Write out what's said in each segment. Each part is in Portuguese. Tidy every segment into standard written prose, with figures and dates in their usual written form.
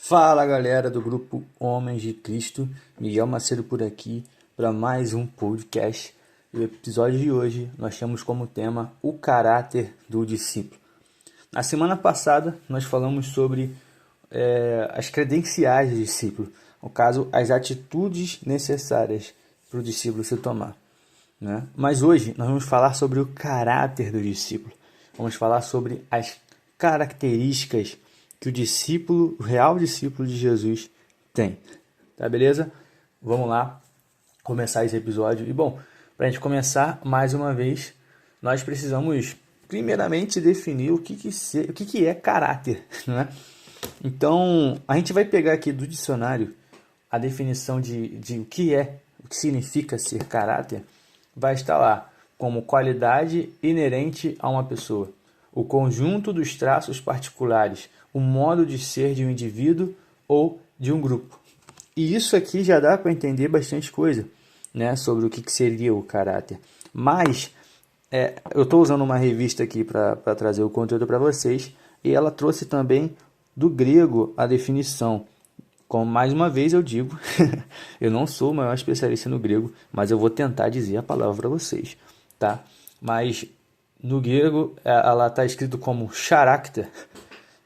Fala galera do grupo Homens de Cristo, Miguel Macedo por aqui para mais um podcast. E o episódio de hoje nós temos como tema o caráter do discípulo. Na semana passada nós falamos sobre as credenciais do discípulo, no caso as atitudes necessárias para o discípulo se tomar, né? Mas hoje nós vamos falar sobre o caráter do discípulo, vamos falar sobre as características que o discípulo, o real discípulo de Jesus tem. Tá, beleza? Vamos lá começar esse episódio. E bom, para a gente começar, mais uma vez, nós precisamos primeiramente definir o que é caráter, né? Então, a gente vai pegar aqui do dicionário a definição de o que significa ser caráter. Vai estar lá como qualidade inerente a uma pessoa, o conjunto dos traços particulares, o modo de ser de um indivíduo ou de um grupo. E isso aqui já dá para entender bastante coisa, né, sobre o que seria o caráter. Mas eu estou usando uma revista aqui para trazer o conteúdo para vocês, e ela trouxe também do grego a definição. Como mais uma vez eu digo, eu não sou o maior especialista no grego, mas eu vou tentar dizer a palavra para vocês, tá? Mas no grego ela está escrito como character,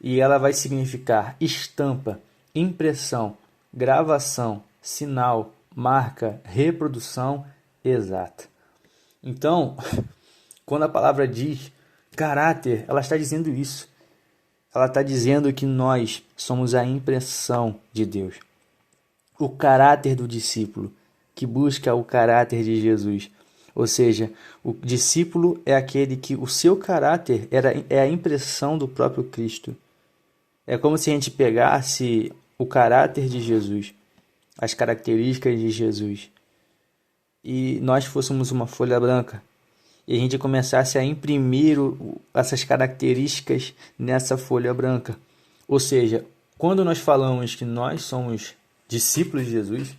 e ela vai significar estampa, impressão, gravação, sinal, marca, reprodução exata. Então, quando a palavra diz caráter, ela está dizendo isso. Ela está dizendo que nós somos a impressão de Deus. O caráter do discípulo, que busca o caráter de Jesus. Ou seja, o discípulo é aquele que o seu caráter é a impressão do próprio Cristo. É como se a gente pegasse o caráter de Jesus, as características de Jesus, e nós fôssemos uma folha branca, e a gente começasse a imprimir essas características nessa folha branca. Ou seja, quando nós falamos que nós somos discípulos de Jesus,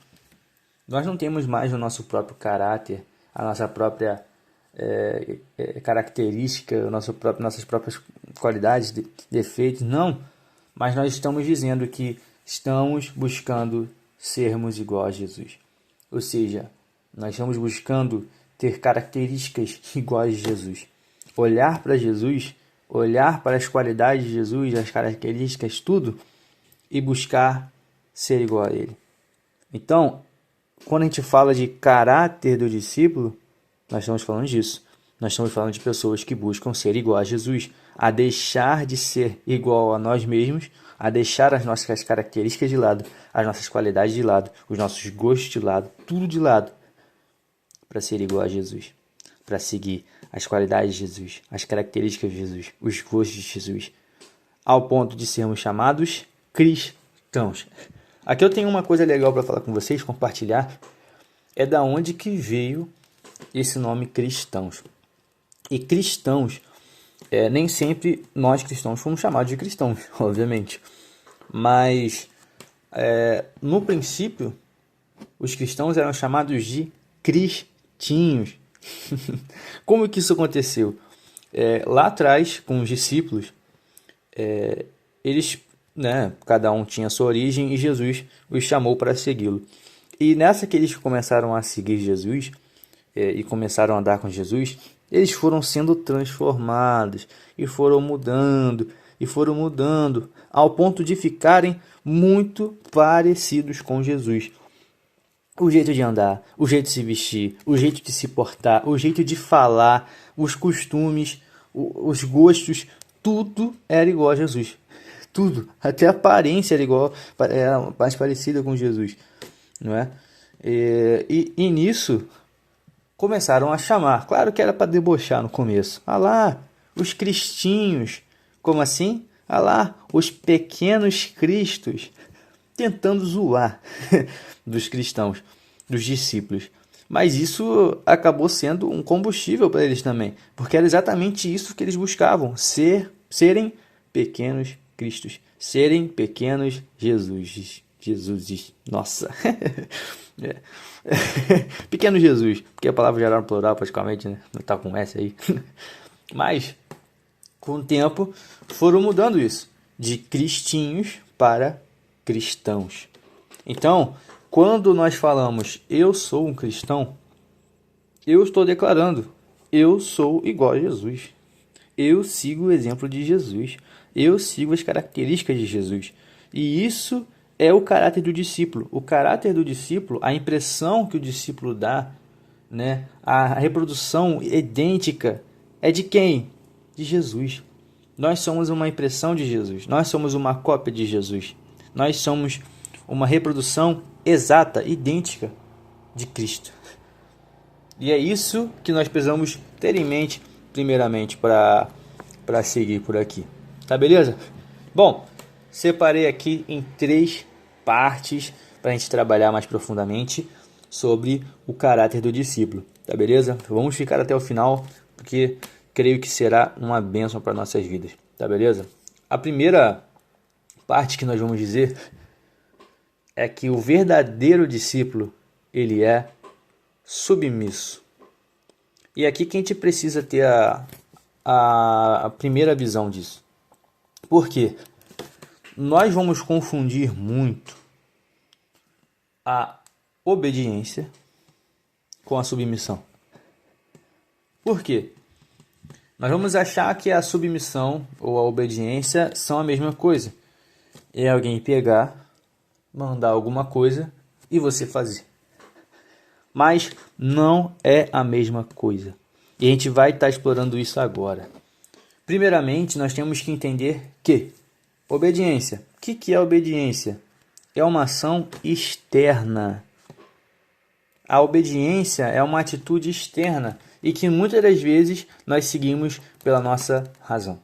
nós não temos mais o nosso próprio caráter, a nossa própria característica, nossas próprias qualidades, defeitos, não. Mas nós estamos dizendo que estamos buscando sermos igual a Jesus. Ou seja, nós estamos buscando ter características iguais a Jesus. Olhar para Jesus, olhar para as qualidades de Jesus, as características, tudo, e buscar ser igual a Ele. Então, quando a gente fala de caráter do discípulo, nós estamos falando disso. Nós estamos falando de pessoas que buscam ser igual a Jesus, a deixar de ser igual a nós mesmos, a deixar as nossas características de lado, as nossas qualidades de lado, os nossos gostos de lado, tudo de lado, para ser igual a Jesus, para seguir as qualidades de Jesus, as características de Jesus, os gostos de Jesus, ao ponto de sermos chamados cristãos. Aqui eu tenho uma coisa legal para falar com vocês, compartilhar, é da onde que veio esse nome cristãos. E cristãos, nem sempre nós cristãos fomos chamados de cristãos, obviamente. Mas, no princípio, os cristãos eram chamados de cristinhos. Como que isso aconteceu? Lá atrás, com os discípulos, eles, né, cada um tinha sua origem e Jesus os chamou para segui-lo. E nessa que eles começaram a seguir Jesus e começaram a andar com Jesus, eles foram sendo transformados e foram mudando, ao ponto de ficarem muito parecidos com Jesus. O jeito de andar, o jeito de se vestir, o jeito de se portar, o jeito de falar, os costumes, os gostos, tudo era igual a Jesus. Tudo, até a aparência era mais parecida com Jesus, não é? E nisso começaram a chamar. Claro que era para debochar no começo. Ah lá, os cristinhos. Como assim? Ah lá, os pequenos cristos. Tentando zoar dos cristãos, dos discípulos. Mas isso acabou sendo um combustível para eles também. Porque era exatamente isso que eles buscavam. Serem pequenos cristos. Serem pequenos Jesus. Nossa. Pequeno Jesus, porque a palavra já era no plural praticamente, né? Não tá com S aí. Mas, com o tempo, foram mudando isso. De cristinhos para cristãos. Então, quando nós falamos eu sou um cristão, eu estou declarando, eu sou igual a Jesus. Eu sigo o exemplo de Jesus. Eu sigo as características de Jesus. E isso é o caráter do discípulo. O caráter do discípulo, a impressão que o discípulo dá, né, a reprodução idêntica é de quem? De Jesus. Nós somos uma impressão de Jesus. Nós somos uma cópia de Jesus. Nós somos uma reprodução exata, idêntica de Cristo. E é isso que nós precisamos ter em mente, primeiramente, para seguir por aqui. Tá beleza? Bom, separei aqui em 3 partes para a gente trabalhar mais profundamente sobre o caráter do discípulo. Tá beleza? Vamos ficar até o final, porque creio que será uma bênção para nossas vidas. Tá beleza? A primeira parte que nós vamos dizer é que o verdadeiro discípulo, ele é submisso. E aqui que a gente precisa ter a primeira visão disso. Por quê? Nós vamos confundir muito a obediência com a submissão. Por quê? Nós vamos achar que a submissão ou a obediência são a mesma coisa. É alguém pegar, mandar alguma coisa e você fazer. Mas não é a mesma coisa. E a gente vai estar explorando isso agora. Primeiramente, nós temos que entender que obediência. O que é obediência? É uma ação externa. A obediência é uma atitude externa e que muitas das vezes nós seguimos pela nossa razão.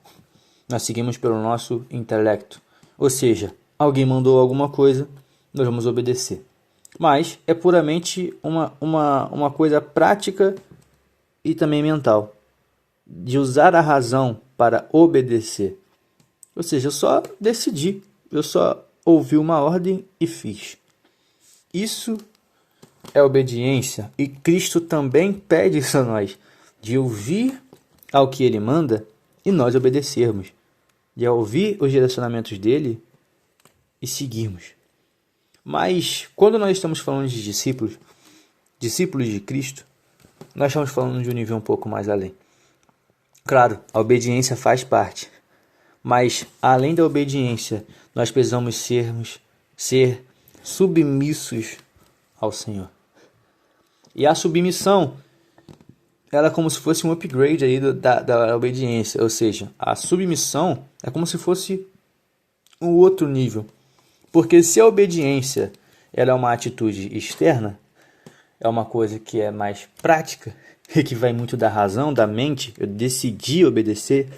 Nós seguimos pelo nosso intelecto. Ou seja, alguém mandou alguma coisa, nós vamos obedecer. Mas é puramente uma coisa prática e também mental, de usar a razão para obedecer. Ou seja, eu só decidi, eu só ouvi uma ordem e fiz. Isso é obediência, e Cristo também pede isso a nós, de ouvir ao que Ele manda e nós obedecermos, de ouvir os direcionamentos dele e seguirmos. Mas quando nós estamos falando de discípulos de Cristo, nós estamos falando de um nível um pouco mais além. Claro, a obediência faz parte, mas além da obediência, nós precisamos ser submissos ao Senhor. E a submissão, ela é como se fosse um upgrade aí da obediência, ou seja, a submissão é como se fosse um outro nível. Porque se a obediência ela é uma atitude externa, é uma coisa que é mais prática, e que vai muito da razão, da mente, eu decidi obedecer,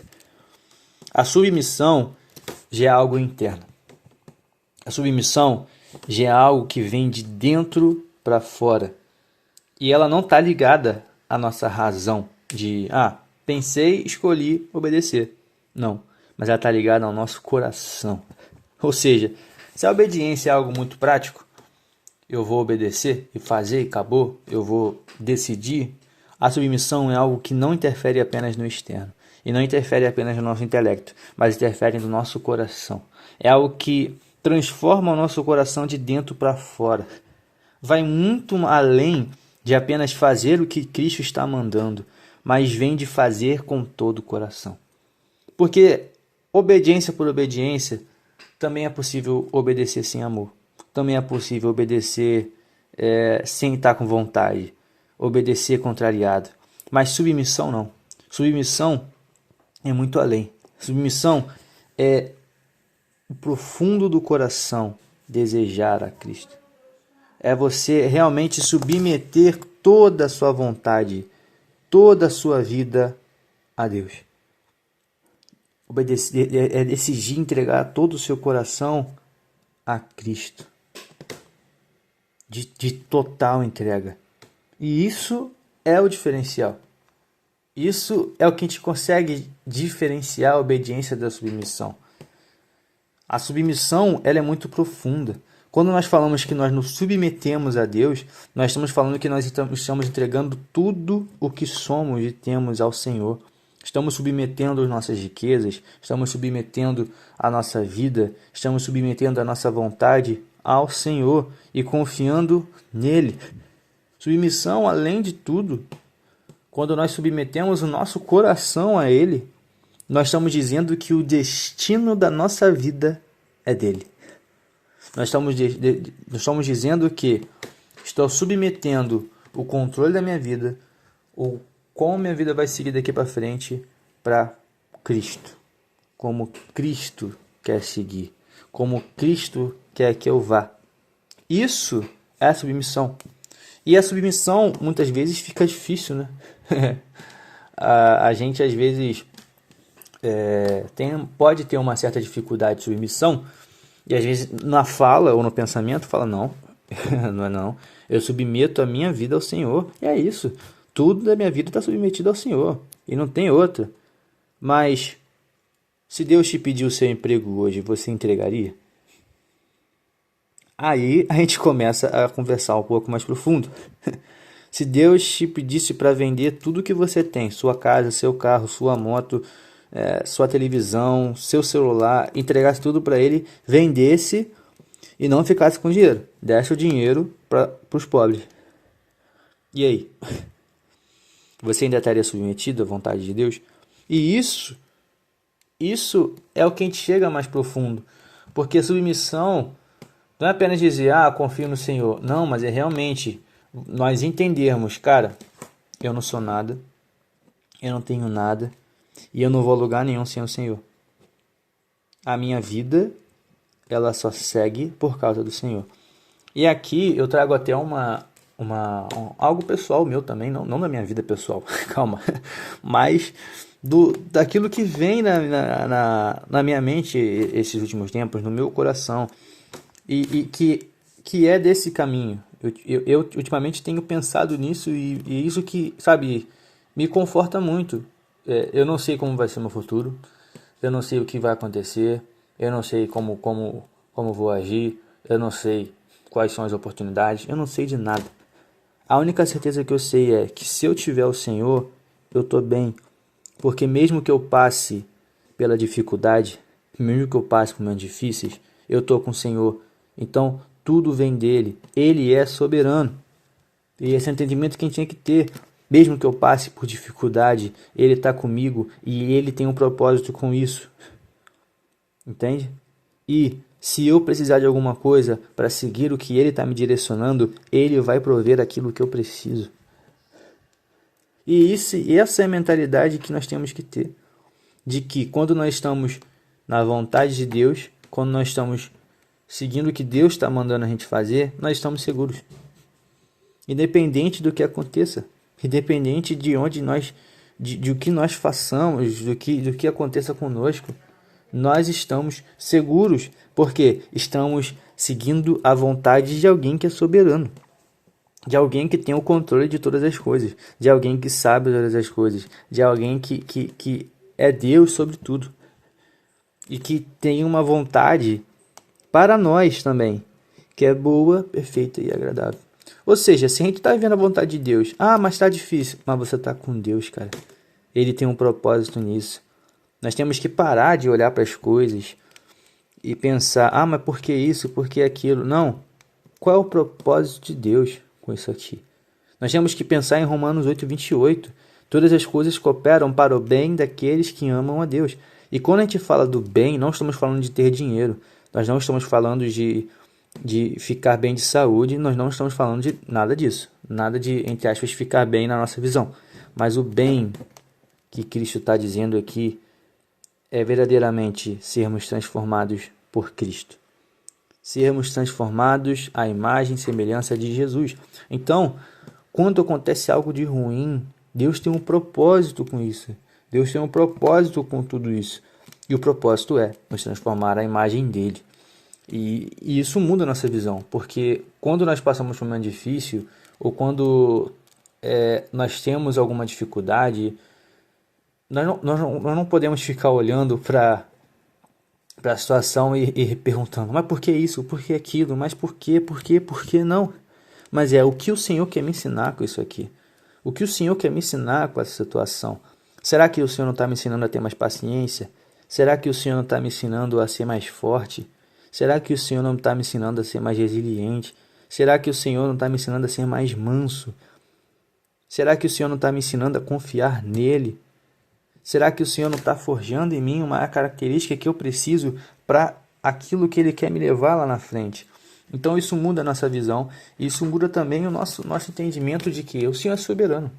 a submissão já é algo interno. A submissão já é algo que vem de dentro para fora. E ela não está ligada à nossa razão de, pensei, escolhi obedecer. Não, mas ela está ligada ao nosso coração. Ou seja, se a obediência é algo muito prático, eu vou obedecer e fazer e acabou, eu vou decidir. A submissão é algo que não interfere apenas no externo e não interfere apenas no nosso intelecto, mas interfere no nosso coração. É algo que transforma o nosso coração de dentro para fora. Vai muito além de apenas fazer o que Cristo está mandando, mas vem de fazer com todo o coração. Porque obediência por obediência, também é possível obedecer sem amor. Também é possível obedecer sem estar com vontade. Obedecer contrariado. Mas submissão não. Submissão é muito além. Submissão é o profundo do coração desejar a Cristo. É você realmente submeter toda a sua vontade, toda a sua vida a Deus. Obedecer é decidir entregar todo o seu coração a Cristo. De total entrega. E isso é o diferencial. Isso é o que a gente consegue diferenciar a obediência da submissão. A submissão ela é muito profunda. Quando nós falamos que nós nos submetemos a Deus, nós estamos falando que nós estamos entregando tudo o que somos e temos ao Senhor. Estamos submetendo as nossas riquezas, estamos submetendo a nossa vida, estamos submetendo a nossa vontade ao Senhor e confiando nele. Submissão, além de tudo, quando nós submetemos o nosso coração a ele, nós estamos dizendo que o destino da nossa vida é dele. Nós estamos dizendo que estou submetendo o controle da minha vida, ou como minha vida vai seguir daqui para frente, para Cristo. Como Cristo quer seguir. Como Cristo quer que eu vá. Isso é a submissão. E a submissão, muitas vezes, fica difícil, né? a gente, às vezes, pode ter uma certa dificuldade de submissão, e às vezes na fala ou no pensamento fala, não, não é não, eu submeto a minha vida ao Senhor, e é isso, tudo da minha vida está submetido ao Senhor, e não tem outra. Mas, se Deus te pediu o seu emprego hoje, você entregaria? Aí a gente começa a conversar um pouco mais profundo. Se Deus te pedisse para vender tudo que você tem, sua casa, seu carro, sua moto, sua televisão, seu celular, entregasse tudo para ele, vendesse e não ficasse com dinheiro, desse o dinheiro para os pobres. E aí? Você ainda estaria submetido à vontade de Deus? E isso é o que a gente chega mais profundo, porque a submissão não é apenas dizer, confio no Senhor. Não, mas é realmente nós entendermos, cara, eu não sou nada, eu não tenho nada, e eu não vou a lugar nenhum sem o Senhor. A minha vida, ela só segue por causa do Senhor. E aqui eu trago até algo pessoal meu também, não da minha vida pessoal, calma, mas daquilo que vem na minha mente esses últimos tempos, no meu coração, e que é desse caminho. Eu ultimamente tenho pensado nisso e isso que, sabe, me conforta muito. Eu não sei como vai ser o meu futuro, eu não sei o que vai acontecer, eu não sei como vou agir, eu não sei quais são as oportunidades, eu não sei de nada. A única certeza que eu sei é que se eu tiver o Senhor, eu estou bem. Porque mesmo que eu passe pela dificuldade, mesmo que eu passe por momentos difíceis, eu estou com o Senhor. Então, tudo vem dele. Ele é soberano. E esse entendimento que a gente tinha que ter. Mesmo que eu passe por dificuldade, ele está comigo e ele tem um propósito com isso. Entende? E se eu precisar de alguma coisa para seguir o que ele está me direcionando, ele vai prover aquilo que eu preciso. E essa é a mentalidade que nós temos que ter. De que quando nós estamos na vontade de Deus, quando nós estamos seguindo o que Deus está mandando a gente fazer, nós estamos seguros. Independente do que aconteça. Independente de onde de o que nós façamos, do que aconteça conosco, nós estamos seguros, porque estamos seguindo a vontade de alguém que é soberano, de alguém que tem o controle de todas as coisas, de alguém que sabe todas as coisas, de alguém que é Deus sobre tudo, e que tem uma vontade para nós também, que é boa, perfeita e agradável. Ou seja, se a gente está vivendo a vontade de Deus, mas está difícil, mas você está com Deus, cara. Ele tem um propósito nisso. Nós temos que parar de olhar para as coisas e pensar, mas por que isso, por que aquilo? Não. Qual é o propósito de Deus com isso aqui? Nós temos que pensar em Romanos 8:28. Todas as coisas cooperam para o bem daqueles que amam a Deus. E quando a gente fala do bem, não estamos falando de ter dinheiro. Nós não estamos falando de ficar bem de saúde. Nós não estamos falando de nada disso. Nada de, entre aspas, ficar bem na nossa visão. Mas o bem que Cristo está dizendo aqui é verdadeiramente sermos transformados por Cristo. Sermos transformados à imagem e semelhança de Jesus. Então, quando acontece algo de ruim, Deus tem um propósito com isso. Deus tem um propósito com tudo isso. E o propósito é nos transformar à imagem dele. E isso muda a nossa visão. Porque quando nós passamos por um momento difícil, ou quando nós temos alguma dificuldade, nós não podemos ficar olhando para a situação e perguntando, mas por que isso, por que aquilo, mas por que não? Mas o que o Senhor quer me ensinar com isso aqui? O que o Senhor quer me ensinar com essa situação? Será que o Senhor não está me ensinando a ter mais paciência? Será que o Senhor não está me ensinando a ser mais forte? Será que o Senhor não está me ensinando a ser mais resiliente? Será que o Senhor não está me ensinando a ser mais manso? Será que o Senhor não está me ensinando a confiar nele? Será que o Senhor não está forjando em mim uma característica que eu preciso para aquilo que Ele quer me levar lá na frente? Então isso muda a nossa visão, e isso muda também o nosso entendimento de que o Senhor é soberano.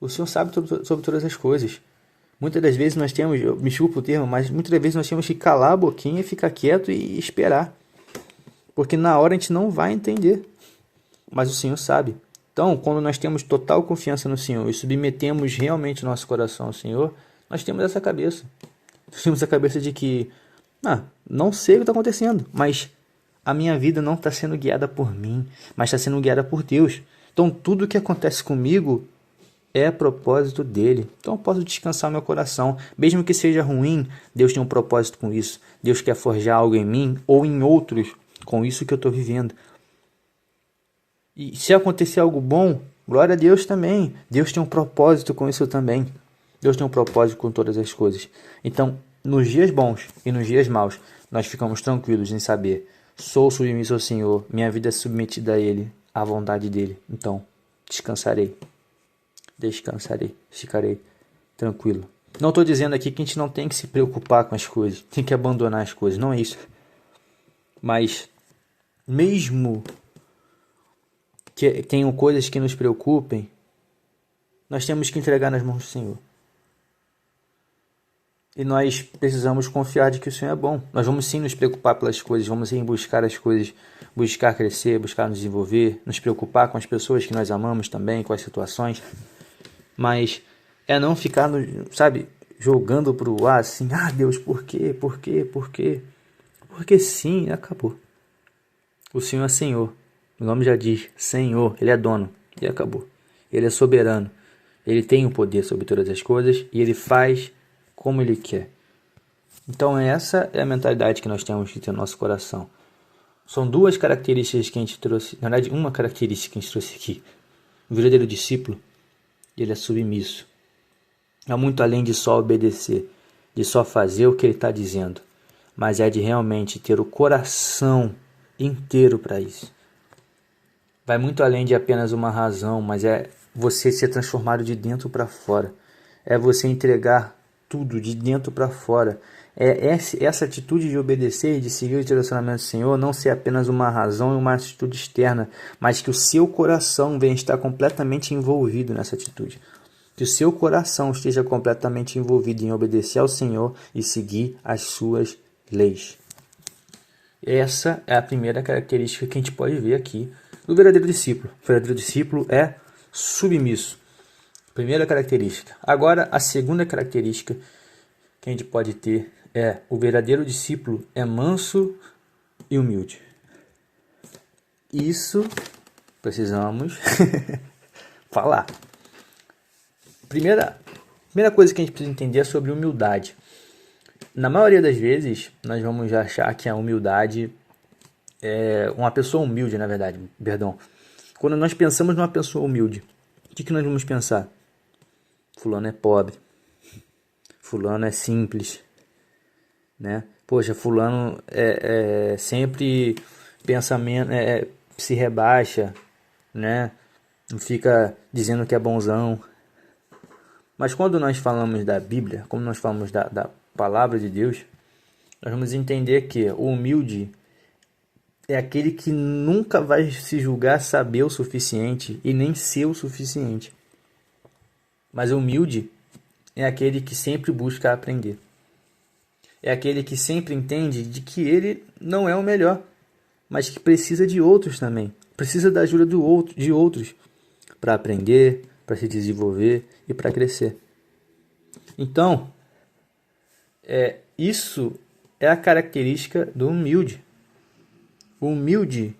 O Senhor sabe sobre todas as coisas. Muitas das vezes nós temos, eu me desculpa o termo, mas muitas das vezes nós temos que calar a boquinha, ficar quieto e esperar. Porque na hora a gente não vai entender. Mas o Senhor sabe. Então, quando nós temos total confiança no Senhor e submetemos realmente o nosso coração ao Senhor, nós temos essa cabeça. Nós temos a cabeça de que, não sei o que está acontecendo, mas a minha vida não está sendo guiada por mim, mas está sendo guiada por Deus. Então, tudo o que acontece comigo é propósito dele. Então eu posso descansar meu coração. Mesmo que seja ruim, Deus tem um propósito com isso. Deus quer forjar algo em mim ou em outros com isso que eu estou vivendo. E se acontecer algo bom, glória a Deus também. Deus tem um propósito com isso também. Deus tem um propósito com todas as coisas. Então, nos dias bons e nos dias maus, nós ficamos tranquilos em saber: sou submisso ao Senhor, minha vida é submetida a Ele, à vontade dEle. Então, descansarei. Ficarei tranquilo. Não estou dizendo aqui que a gente não tem que se preocupar com as coisas, tem que abandonar as coisas, não é isso. Mas, mesmo que tenham coisas que nos preocupem, nós temos que entregar nas mãos do Senhor. E nós precisamos confiar de que o Senhor é bom. Nós vamos sim nos preocupar pelas coisas, vamos sim buscar as coisas, buscar crescer, buscar nos desenvolver, nos preocupar com as pessoas que nós amamos também, com as situações. Mas é não ficar, jogando para o ar assim: Deus, por quê? Por quê? Por quê? Porque sim, acabou. O Senhor é Senhor. O nome já diz, Senhor, Ele é dono. E acabou. Ele é soberano. Ele tem o poder sobre todas as coisas e Ele faz como Ele quer. Então essa é a mentalidade que nós temos que ter no nosso coração. São duas características que a gente trouxe. Na verdade, uma característica que a gente trouxe aqui. O verdadeiro discípulo, ele é submisso. É muito além de só obedecer, de só fazer o que ele está dizendo, mas é de realmente ter o coração inteiro para isso. Vai muito além de apenas uma razão, mas é você ser transformado de dentro para fora. É você entregar tudo de dentro para fora. É essa atitude de obedecer e de seguir o direcionamento do Senhor não ser apenas uma razão e uma atitude externa, mas que o seu coração venha estar completamente envolvido nessa atitude. Que o seu coração esteja completamente envolvido em obedecer ao Senhor e seguir as suas leis. Essa é a primeira característica que a gente pode ver aqui do verdadeiro discípulo. O verdadeiro discípulo é submisso. Primeira característica. Agora, a segunda característica que a gente pode ter é: o verdadeiro discípulo é manso e humilde. Isso precisamos falar. Primeira coisa que a gente precisa entender é sobre humildade. Na maioria das vezes, nós vamos achar que a humildade é uma pessoa humilde, na verdade, perdão. Quando nós pensamos numa pessoa humilde, o que nós vamos pensar? Fulano é pobre. Fulano é simples, né? Poxa, fulano sempre pensamento, se rebaixa, né? Não fica dizendo que é bonzão. Mas quando nós falamos da Bíblia, quando nós falamos da palavra de Deus, nós vamos entender que o humilde é aquele que nunca vai se julgar saber o suficiente e nem ser o suficiente. Mas o humilde é aquele que sempre busca aprender. É aquele que sempre entende de que ele não é o melhor, mas que precisa de outros também. Precisa da ajuda de outros para aprender, para se desenvolver e para crescer. Então, isso é a característica do humilde. O humilde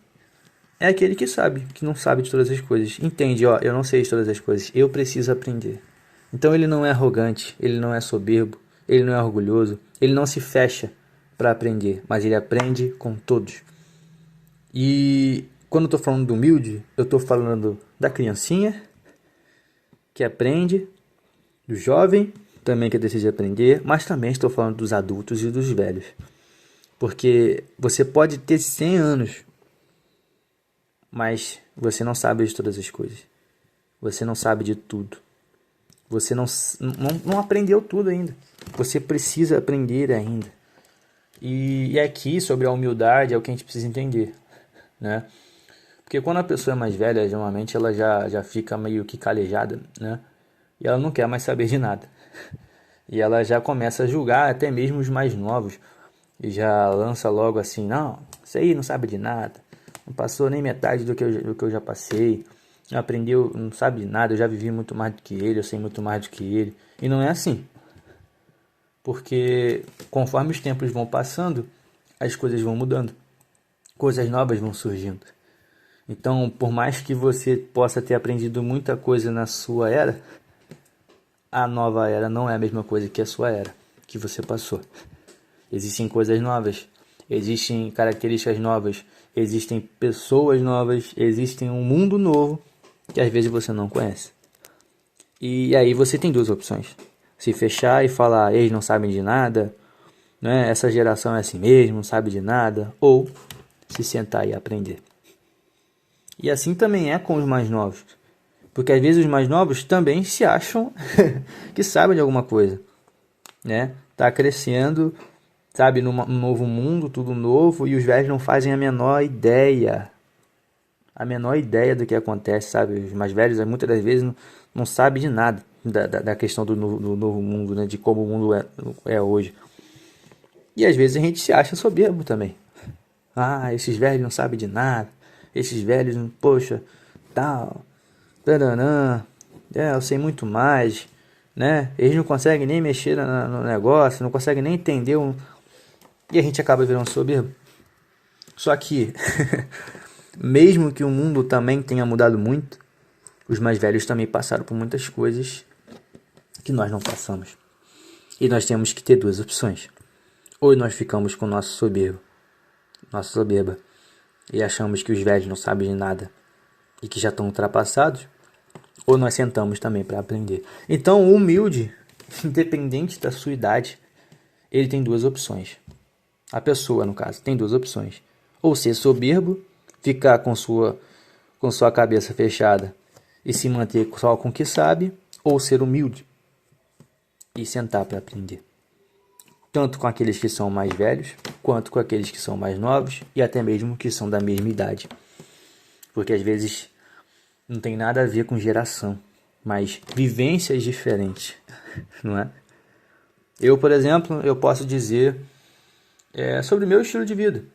é aquele que sabe, que não sabe de todas as coisas. Entende, eu não sei de todas as coisas, eu preciso aprender. Então ele não é arrogante, ele não é soberbo, ele não é orgulhoso, ele não se fecha para aprender, mas ele aprende com todos. E quando eu estou falando do humilde, eu estou falando da criancinha que aprende, do jovem também que decide aprender, mas também estou falando dos adultos e dos velhos. Porque você pode ter 100 anos, mas você não sabe de todas as coisas. Você não sabe de tudo. Você não aprendeu tudo ainda. Você precisa aprender ainda. E aqui, sobre a humildade, é o que a gente precisa entender, né? Porque quando a pessoa é mais velha, geralmente ela já fica meio que calejada, né? E ela não quer mais saber de nada. E ela já começa a julgar até mesmo os mais novos. E já lança logo assim, não, isso aí não sabe de nada. Não passou nem metade do que eu já passei. Não aprendeu, não sabe de nada, eu já vivi muito mais do que ele, eu sei muito mais do que ele. E não é assim. Porque conforme os tempos vão passando, as coisas vão mudando. Coisas novas vão surgindo. Então, por mais que você possa ter aprendido muita coisa na sua era, a nova era não é a mesma coisa que a sua era, que você passou. Existem coisas novas, existem características novas, existem pessoas novas, existem um mundo novo que às vezes você não conhece. E aí você tem duas opções. Se fechar e falar, eles não sabem de nada, né? Essa geração é assim mesmo, não sabe de nada. Ou se sentar e aprender. E assim também é com os mais novos. Porque às vezes os mais novos também se acham que sabem de alguma coisa, né? Tá crescendo, sabe, num novo mundo, tudo novo, e os velhos não fazem a menor ideia. A menor ideia do que acontece, sabe? Os mais velhos muitas das vezes não sabem de nada da questão do novo mundo, né? De como o mundo é hoje. E às vezes a gente se acha soberbo também. Ah, esses velhos não sabem de nada. Esses velhos, poxa, tal, taranã, eu sei muito mais, né? Eles não conseguem nem mexer no negócio, não conseguem nem entender e a gente acaba virando soberbo. Só que, mesmo que o mundo também tenha mudado muito, os mais velhos também passaram por muitas coisas que nós não passamos. E nós temos que ter duas opções. Ou nós ficamos com o nossa soberba, e achamos que os velhos não sabem de nada e que já estão ultrapassados, ou nós sentamos também para aprender. Então, o humilde, independente da sua idade, ele tem duas opções. A pessoa, no caso, tem duas opções. Ou ser soberbo, ficar com sua cabeça fechada e se manter só com o que sabe, ou ser humilde e sentar para aprender. Tanto com aqueles que são mais velhos, quanto com aqueles que são mais novos e até mesmo que são da mesma idade. Porque às vezes não tem nada a ver com geração, mas vivências diferentes, não é? Eu, por exemplo, eu posso dizer sobre o meu estilo de vida,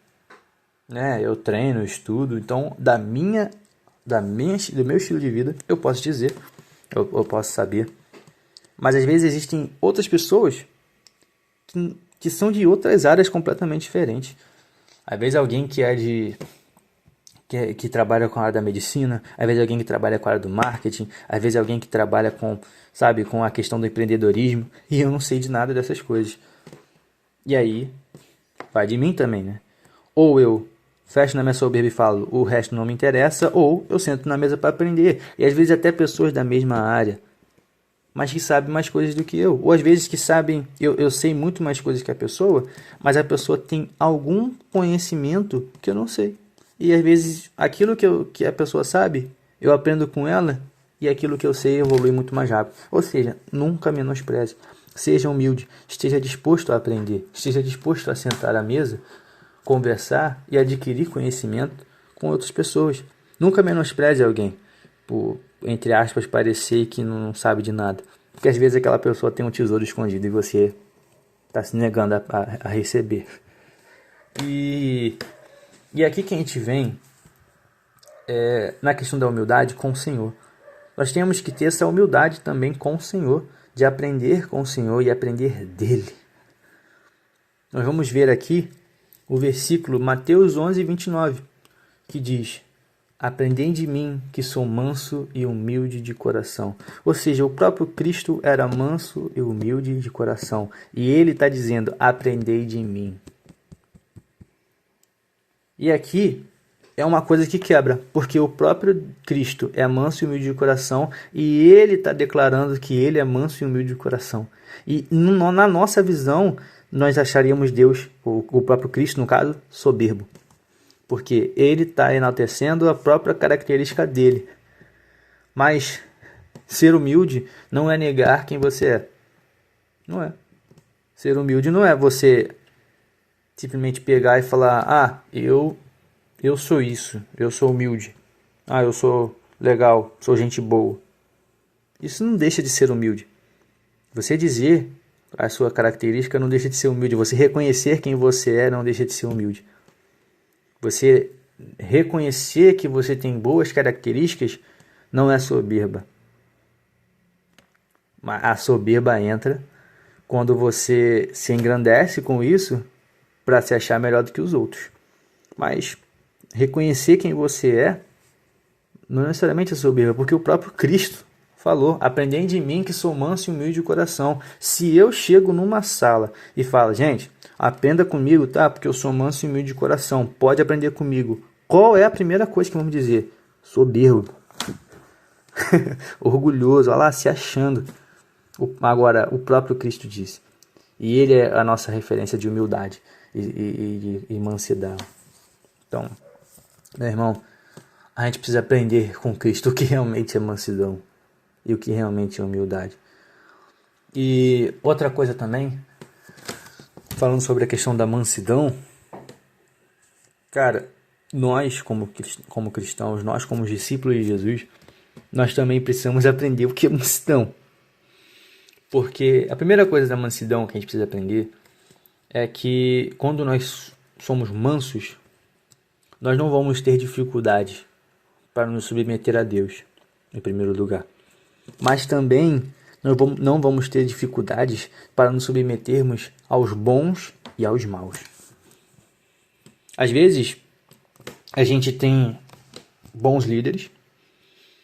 né? Eu treino, estudo, então do meu estilo de vida eu posso dizer, eu posso saber. Mas às vezes existem outras pessoas que são de outras áreas completamente diferentes. Às vezes alguém que trabalha com a área da medicina, às vezes alguém que trabalha com a área do marketing, às vezes alguém que trabalha com a questão do empreendedorismo, e eu não sei de nada dessas coisas. E aí, vai de mim também, né? Ou eu fecho na minha soberba e falo, o resto não me interessa, ou eu sento na mesa para aprender. E às vezes até pessoas da mesma área, mas que sabem mais coisas do que eu. Ou às vezes que sabem, eu sei muito mais coisas que a pessoa, mas a pessoa tem algum conhecimento que eu não sei. E às vezes aquilo que a pessoa sabe, eu aprendo com ela, e aquilo que eu sei evolui muito mais rápido. Ou seja, nunca menospreze. Seja humilde, esteja disposto a aprender, esteja disposto a sentar à mesa, conversar e adquirir conhecimento com outras pessoas. Nunca menospreze alguém por, entre aspas, parecer que não sabe de nada. Porque às vezes aquela pessoa tem um tesouro escondido e você está se negando a receber. E aqui que a gente vem na questão da humildade com o Senhor. Nós temos que ter essa humildade também com o Senhor, de aprender com o Senhor e aprender dele. Nós vamos ver aqui o versículo Mateus 11, 29, que diz: aprendei de mim, que sou manso e humilde de coração. Ou seja, o próprio Cristo era manso e humilde de coração. E ele está dizendo, aprendei de mim. E aqui é uma coisa que quebra, porque o próprio Cristo é manso e humilde de coração, e ele está declarando que ele é manso e humilde de coração. E na nossa visão, nós acharíamos Deus, o próprio Cristo, no caso, soberbo, porque ele está enaltecendo a própria característica dele. Mas ser humilde não é negar quem você é. Não é. Ser humilde não é você simplesmente pegar e falar: eu sou isso, eu sou humilde. Eu sou legal, sou gente boa. Isso não deixa de ser humilde. Você dizer a sua característica não deixa de ser humilde. Você reconhecer quem você é não deixa de ser humilde. Você reconhecer que você tem boas características não é soberba. Mas a soberba entra quando você se engrandece com isso para se achar melhor do que os outros. Mas reconhecer quem você é não necessariamente é soberba, porque o próprio Cristo falou: aprendei de mim que sou manso e humilde de coração. Se eu chego numa sala e falo: gente, aprenda comigo, tá? Porque eu sou manso e humilde de coração, pode aprender comigo. Qual é a primeira coisa que vamos dizer? Soberbo. Orgulhoso, olha lá, se achando. Agora, o próprio Cristo disse. E ele é a nossa referência de humildade e mansidão. Então, meu irmão, a gente precisa aprender com Cristo o que realmente é mansidão e o que realmente é humildade. E outra coisa também, falando sobre a questão da mansidão, cara, nós como cristãos, nós como discípulos de Jesus, nós também precisamos aprender o que é mansidão. Porque a primeira coisa da mansidão que a gente precisa aprender é que quando nós somos mansos, nós não vamos ter dificuldades para nos submeter a Deus, em primeiro lugar. Mas também não vamos ter dificuldades para nos submetermos aos bons e aos maus. Às vezes, a gente tem bons líderes,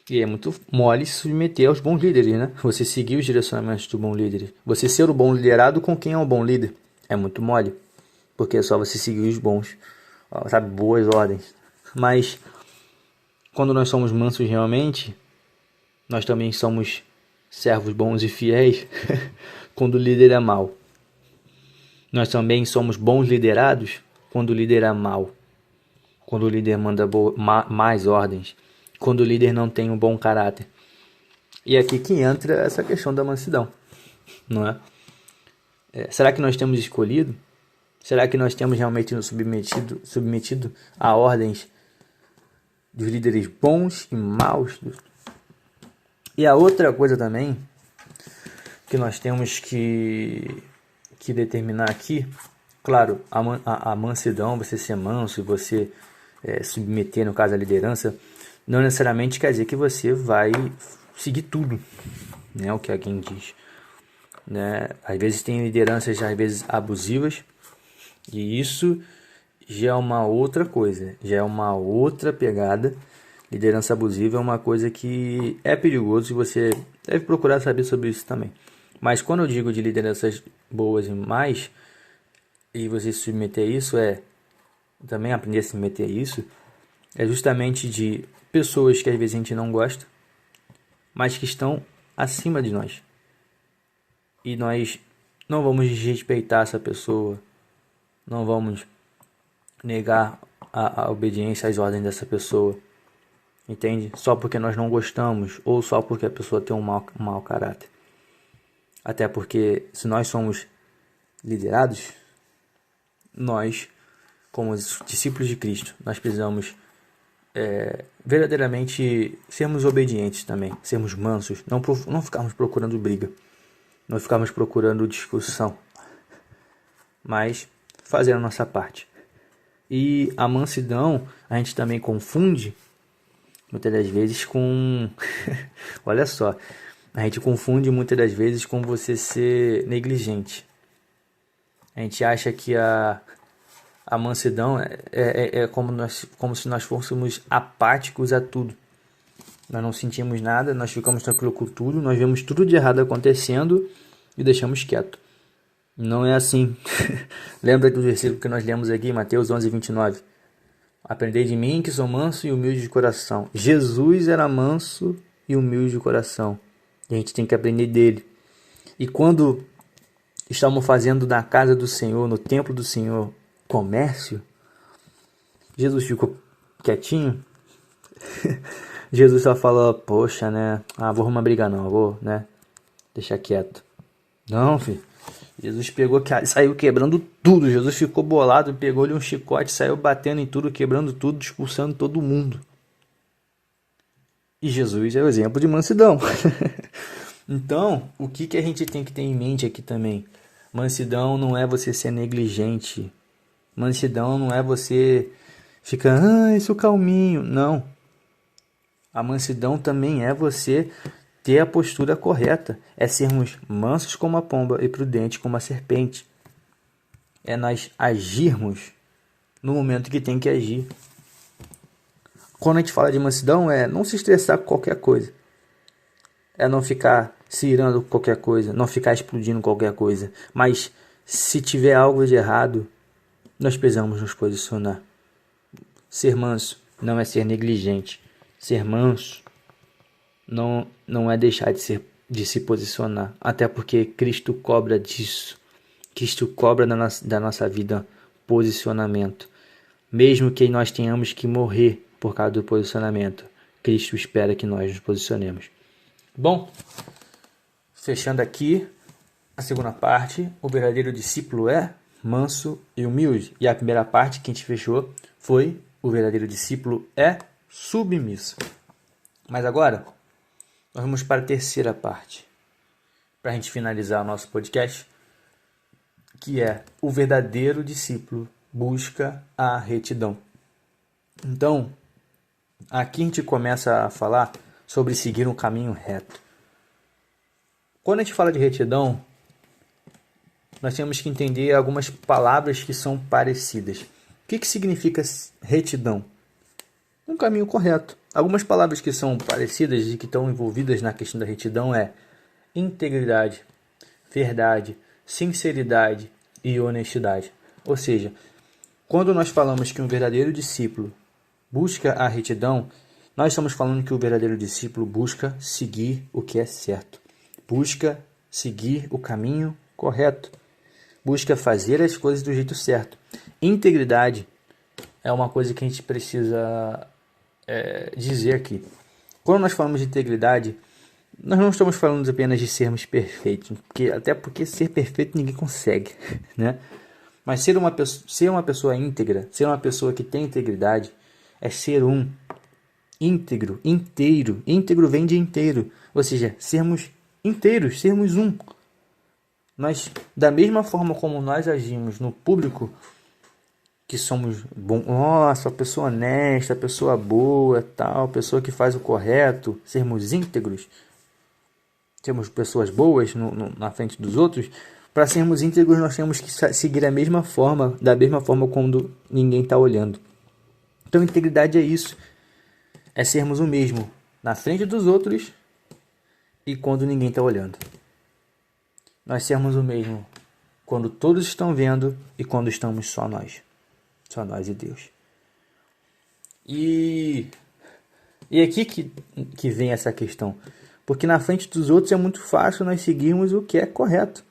e é muito mole se submeter aos bons líderes, né? Você seguir os direcionamentos do bom líder. Você ser o bom liderado com quem é um bom líder. É muito mole, porque é só você seguir os bons, sabe, boas ordens. Mas quando nós somos mansos realmente, nós também somos servos bons e fiéis quando o líder é mau. Nós também somos bons liderados quando o líder é mau. Quando o líder manda mais ordens. Quando o líder não tem um bom caráter. E é aqui que entra essa questão da mansidão, não é? Será que nós temos escolhido? Será que nós temos realmente nos submetido a ordens dos líderes bons e maus? E a outra coisa também que nós temos que determinar aqui, claro, a mansidão, você ser manso e você submeter, no caso, a liderança, não necessariamente quer dizer que você vai seguir tudo, né, o que alguém diz. Né? Às vezes tem lideranças, às vezes abusivas, e isso já é uma outra coisa, já é uma outra pegada. Liderança abusiva é uma coisa que é perigoso e você deve procurar saber sobre isso também. Mas quando eu digo de lideranças boas e mais, e você se submeter a isso, também aprender a se submeter a isso, é justamente de pessoas que às vezes a gente não gosta, mas que estão acima de nós. E nós não vamos desrespeitar essa pessoa, não vamos negar a obediência às ordens dessa pessoa, entende? Só porque nós não gostamos, ou só porque a pessoa tem um mau caráter. Até porque se nós somos liderados, nós, como discípulos de Cristo, nós precisamos verdadeiramente sermos obedientes também, sermos mansos, não ficarmos procurando briga, não ficarmos procurando discussão, mas fazer a nossa parte. E a mansidão a gente também confunde muitas das vezes com olha só, a gente confunde muitas das vezes com você ser negligente. A gente acha que a mansidão é como se nós fôssemos apáticos a tudo. Nós não sentimos nada, nós ficamos tranquilos com tudo, nós vemos tudo de errado acontecendo e deixamos quieto. Não é assim. Lembra do versículo que nós lemos aqui, Mateus 11:29? Aprendei de mim que sou manso e humilde de coração. Jesus era manso e humilde de coração. E a gente tem que aprender dele. E quando estamos fazendo na casa do Senhor, no templo do Senhor, comércio, Jesus ficou quietinho. Jesus só falou, poxa, né? Vou arrumar briga não, vou, né? Deixar quieto. Não, filho. Jesus pegou, saiu quebrando tudo. Jesus ficou bolado, pegou-lhe um chicote, saiu batendo em tudo, quebrando tudo, expulsando todo mundo. E Jesus é o exemplo de mansidão. Então, o que a gente tem que ter em mente aqui também? Mansidão não é você ser negligente. Mansidão não é você ficar, isso calminho. Não. A mansidão também é você ter a postura correta. É sermos mansos como a pomba e prudentes como a serpente. É nós agirmos no momento que tem que agir. Quando a gente fala de mansidão, é não se estressar com qualquer coisa. É não ficar se irando com qualquer coisa, não ficar explodindo qualquer coisa. Mas se tiver algo de errado, nós precisamos nos posicionar. Ser manso não é ser negligente. Ser manso não é deixar de se posicionar. Até porque Cristo cobra disso. Cristo cobra da nossa vida posicionamento. Mesmo que nós tenhamos que morrer por causa do posicionamento, Cristo espera que nós nos posicionemos. Bom, fechando aqui a segunda parte, o verdadeiro discípulo é manso e humilde. E a primeira parte que a gente fechou foi o verdadeiro discípulo é submisso. Mas agora, nós vamos para a terceira parte, para a gente finalizar o nosso podcast, que é o verdadeiro discípulo busca a retidão. Então, aqui a gente começa a falar sobre seguir um caminho reto. Quando a gente fala de retidão, nós temos que entender algumas palavras que são parecidas. O que significa retidão? Um caminho correto. Algumas palavras que são parecidas e que estão envolvidas na questão da retidão é integridade, verdade, sinceridade e honestidade. Ou seja, quando nós falamos que um verdadeiro discípulo busca a retidão, nós estamos falando que o verdadeiro discípulo busca seguir o que é certo. Busca seguir o caminho correto. Busca fazer as coisas do jeito certo. Integridade é uma coisa que a gente precisa dizer aqui. Quando nós falamos de integridade, nós não estamos falando apenas de sermos perfeitos, até porque ser perfeito ninguém consegue, né? Mas ser uma pessoa íntegra, ser uma pessoa que tem integridade, é ser um íntegro, inteiro. Íntegro vem de inteiro, ou seja, sermos inteiros, sermos um. Nós, da mesma forma como nós agimos no público, que somos bom, nossa, pessoa honesta, pessoa boa, tal, pessoa que faz o correto, sermos íntegros, sermos pessoas boas na frente dos outros. Para sermos íntegros, nós temos que seguir a mesma forma, da mesma forma quando ninguém está olhando. Então, integridade é isso, é sermos o mesmo na frente dos outros e quando ninguém está olhando. Nós sermos o mesmo quando todos estão vendo e quando estamos só nós e Deus. E aqui que vem essa questão, porque na frente dos outros é muito fácil nós seguirmos o que é correto.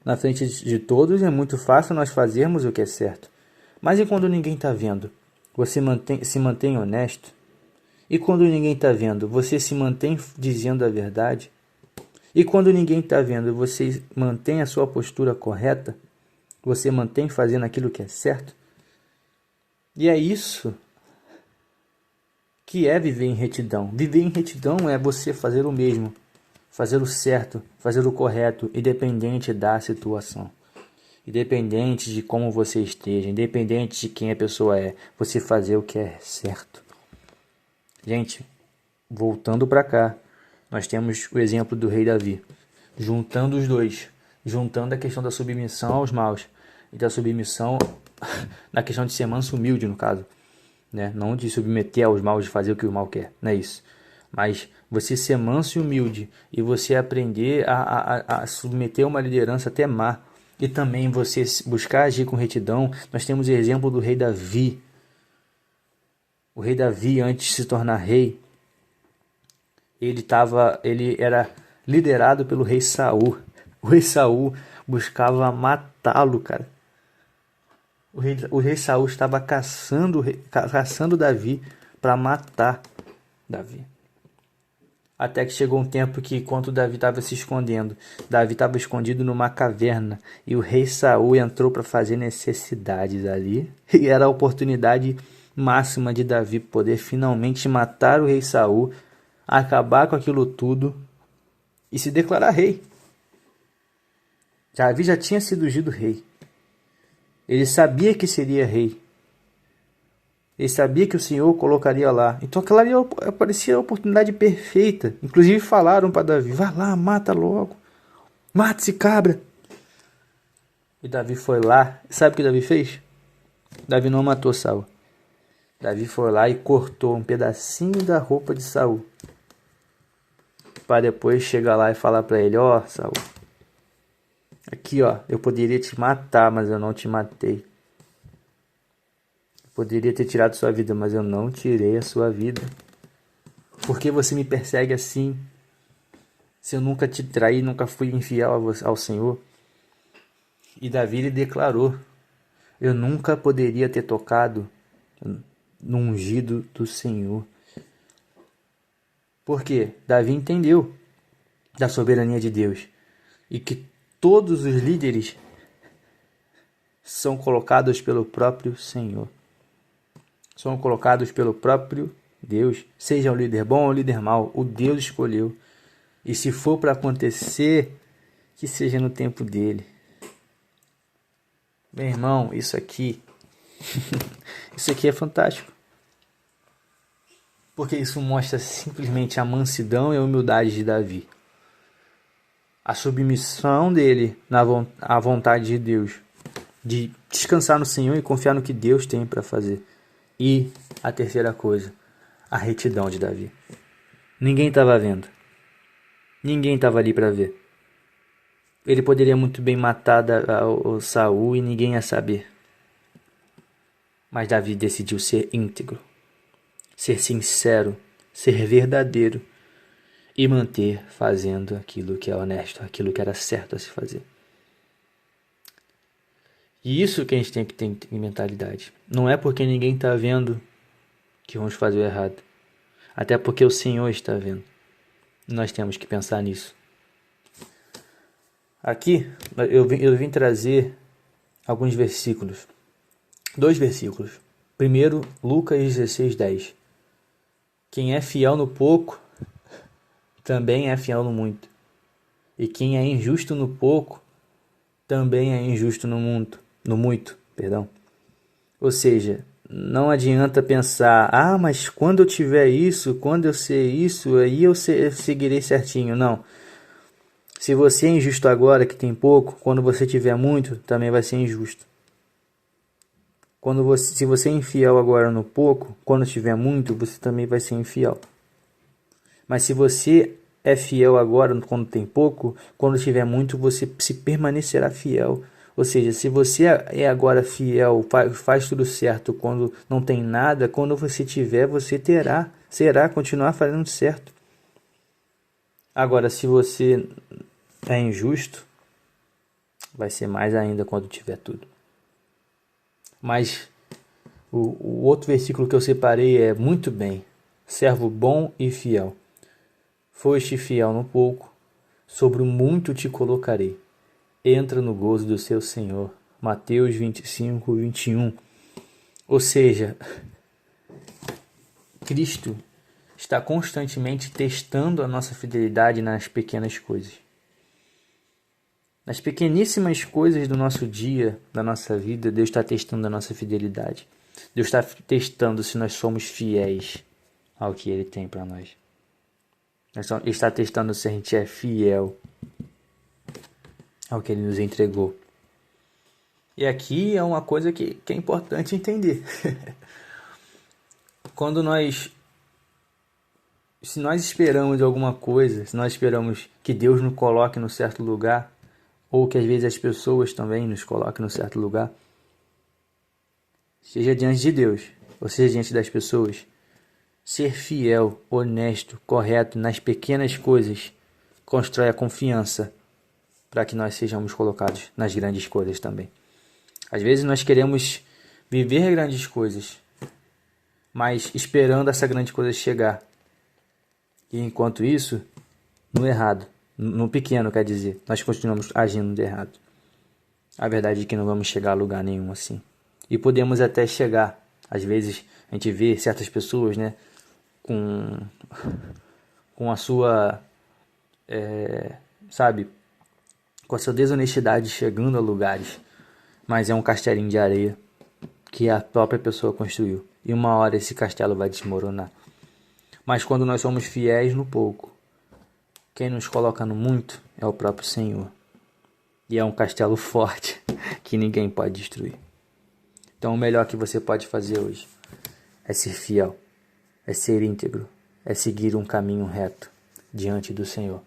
Na frente de todos é muito fácil nós fazermos o que é certo. Mas e quando ninguém está vendo? Você se mantém honesto? E quando ninguém está vendo, você se mantém dizendo a verdade? E quando ninguém está vendo, você mantém a sua postura correta? Você mantém fazendo aquilo que é certo? E é isso que é viver em retidão. Viver em retidão é você fazer o mesmo, fazer o certo, fazer o correto, independente da situação. Independente de como você esteja, independente de quem a pessoa é, você fazer o que é certo. Gente, voltando para cá, nós temos o exemplo do rei Davi, juntando os dois, juntando a questão da submissão aos maus e da submissão na questão de ser manso humilde, no caso, né? Não de submeter aos maus, de fazer o que o mal quer, não é isso. Mas você ser manso e humilde e você aprender a submeter uma liderança até má e também você buscar agir com retidão. Nós temos o exemplo do rei Davi. O rei Davi, antes de se tornar rei, ele era liderado pelo rei Saul. O rei Saul buscava matá-lo, cara. O rei Saul estava caçando Davi para matar Davi. Até que chegou um tempo que, enquanto Davi estava se escondendo, Davi estava escondido numa caverna e o rei Saul entrou para fazer necessidades ali. E era a oportunidade máxima de Davi poder finalmente matar o rei Saul, acabar com aquilo tudo e se declarar rei. Davi já tinha sido ungido rei. Ele sabia que seria rei. Ele sabia que o Senhor o colocaria lá. Então aquela ali parecia a oportunidade perfeita. Inclusive falaram para Davi: vai lá, mata logo. Mata esse cabra. E Davi foi lá. Sabe o que Davi fez? Davi não matou Saul. Davi foi lá e cortou um pedacinho da roupa de Saul. Para depois chegar lá e falar para ele: ó, Saul, aqui ó, eu poderia te matar, mas eu não te matei. Poderia ter tirado sua vida, mas eu não tirei a sua vida. Por que você me persegue assim? Se eu nunca te traí, nunca fui infiel ao Senhor. E Davi lhe declarou: eu nunca poderia ter tocado no ungido do Senhor. Por quê? Davi entendeu da soberania de Deus e que todos os líderes são colocados pelo próprio Senhor. São colocados pelo próprio Deus. Seja um líder bom ou um líder mau, o Deus escolheu. E se for para acontecer, que seja no tempo dele. Meu irmão, isso aqui é fantástico. Porque isso mostra simplesmente a mansidão e a humildade de Davi. A submissão dele à vontade de Deus. De descansar no Senhor e confiar no que Deus tem para fazer. E a terceira coisa, a retidão de Davi. Ninguém estava vendo. Ninguém estava ali para ver. Ele poderia muito bem matar o Saul e ninguém ia saber. Mas Davi decidiu ser íntegro, ser sincero, ser verdadeiro e manter fazendo aquilo que é honesto, aquilo que era certo a se fazer. E isso que a gente tem que ter em mentalidade. Não é porque ninguém está vendo que vamos fazer o errado. Até porque o Senhor está vendo. Nós temos que pensar nisso. Aqui eu vim trazer alguns versículos. 2 versículos. Primeiro, Lucas 16:10. Quem é fiel no pouco, também é fiel no muito. E quem é injusto no pouco, também é injusto no muito. Ou seja, não adianta pensar: mas quando eu tiver isso, quando eu ser isso, aí eu seguirei certinho. Não. Se você é injusto agora, que tem pouco, quando você tiver muito, também vai ser injusto. Se você é infiel agora no pouco, quando tiver muito, você também vai ser infiel. Mas se você é fiel agora quando tem pouco, quando tiver muito, você se permanecerá fiel. Ou seja, se você é agora fiel, faz tudo certo quando não tem nada, quando você tiver, você continuar fazendo certo. Agora, se você é injusto, vai ser mais ainda quando tiver tudo. Mas o outro versículo que eu separei é: muito bem, servo bom e fiel. Foste fiel no pouco, sobre o muito te colocarei. Entra no gozo do seu Senhor. Mateus 25:21. Ou seja, Cristo está constantemente testando a nossa fidelidade nas pequenas coisas. Nas pequeníssimas coisas do nosso dia, da nossa vida, Deus está testando a nossa fidelidade. Deus está testando se nós somos fiéis ao que Ele tem para nós. Ele está testando se a gente é fiel ao que Ele nos entregou. E aqui é uma coisa que é importante entender. Se nós esperamos alguma coisa, se nós esperamos que Deus nos coloque no certo lugar, ou que às vezes as pessoas também nos coloquem no certo lugar, seja diante de Deus, ou seja, diante das pessoas, ser fiel, honesto, correto nas pequenas coisas constrói a confiança para que nós sejamos colocados nas grandes coisas também. Às vezes nós queremos viver grandes coisas, mas esperando essa grande coisa chegar. E enquanto isso, no errado, no pequeno quer dizer, nós continuamos agindo de errado. A verdade é que não vamos chegar a lugar nenhum assim. E podemos até chegar. Às vezes a gente vê certas pessoas, né, com a sua, com a sua desonestidade chegando a lugares. Mas é um castelinho de areia que a própria pessoa construiu. E uma hora esse castelo vai desmoronar. Mas quando nós somos fiéis no pouco, quem nos coloca no muito é o próprio Senhor. E é um castelo forte que ninguém pode destruir. Então o melhor que você pode fazer hoje é ser fiel, é ser íntegro, é seguir um caminho reto diante do Senhor.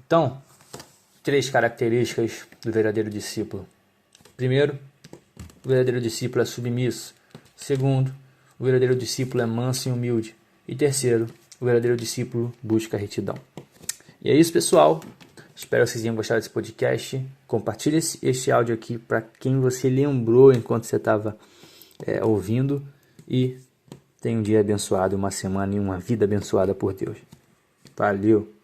Então, 3 características do verdadeiro discípulo. Primeiro, o verdadeiro discípulo é submisso. Segundo, o verdadeiro discípulo é manso e humilde. E terceiro, o verdadeiro discípulo busca a retidão. E é isso, pessoal. Espero que vocês tenham gostado desse podcast. Compartilhe esse áudio aqui para quem você lembrou enquanto você estava ouvindo. E tenha um dia abençoado, uma semana e uma vida abençoada por Deus. Valeu!